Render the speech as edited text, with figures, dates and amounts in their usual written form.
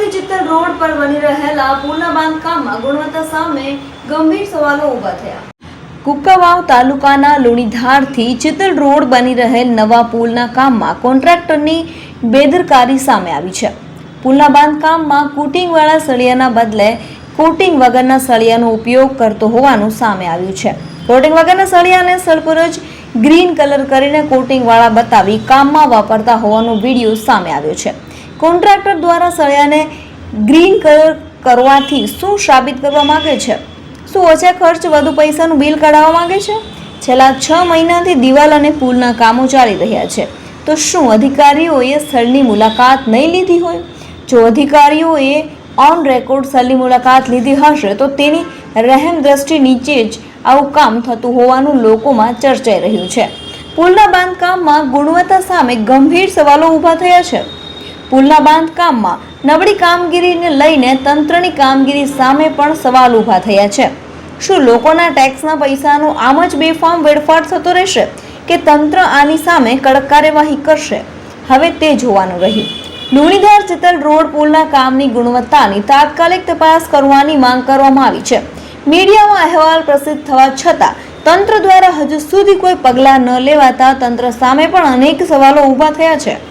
લુણીથી Chital road પર બની રહેલા પુલના બાંધકામમાં ગુણવત્તા સામે ગંભીર સવાલો ઊભા થયા. કુંકાવાવ તાલુકાના લુણીધારથી ચિત્તલ રોડ બની રહેલ નવા પુલના કામમાં કોન્ટ્રાક્ટરની બેદરકારી સામે આવી છે. પુલના બાંધકામમાં કોટિંગવાળા સળિયાના બદલે કોટિંગ વગરના સળિયાનો ઉપયોગ કરતો હોવાનું સામે આવ્યું છે. કોટિંગ વગરના સળિયાને સ્થળ પર જ ગ્રીન કલર કરીને કોટિંગવાળા બતાવી કામમાં વાપરતા હોવાનો વિડીયો સામે આવ્યો છે. કોન્ટ્રાક્ટર દ્વારા સળિયાને ગ્રીન કલર કરવાથી શું સાબિત કરવા માંગે છે? શું ઓછા ખર્ચ વધુ પૈસાનું બિલ કઢાવવા માંગે છે? છેલ્લા 6 મહિનાથી દિવાલ અને પુલના કામો ચાલી રહ્યા છે, તો શું અધિકારીઓએ સ્થળની મુલાકાત નહીં લીધી હોય? જો અધિકારીઓએ ઓન રેકોર્ડ સ્થળની મુલાકાત લીધી હશે તો તેની રહેમ દ્રષ્ટિ નીચે જ આવું કામ થતું હોવાનું લોકોમાં ચર્ચાઈ રહ્યું છે. પુલના બાંધકામમાં ગુણવત્તા સામે ગંભીર સવાલો ઊભા થયા છે. પુલના બાંધકામમાં નબળી કામગીરીને લઈને તંત્રની કામગીરી સામે પણ સવાલ ઊભા થયા છે. શું લોકોના ટેક્સના પૈસાનો આમ જ બેફામ વેડફાટ થતો રહેશે કે તંત્ર આની સામે કડક કાર્યવાહી કરશે? હવે તે જોવાનું રહ્યું. લુણીધાર ચિત્તલ રોડ પુલના કામની ગુણવત્તાની તાત્કાલિક તપાસ કરવાની માંગ કરવામાં આવી છે. મીડિયામાં અહેવાલ પ્રસિદ્ધ થવા છતાં તંત્ર દ્વારા હજુ સુધી કોઈ પગલાં ન લેવાતા તંત્ર સામે પણ અનેક સવાલો ઊભા થયા છે.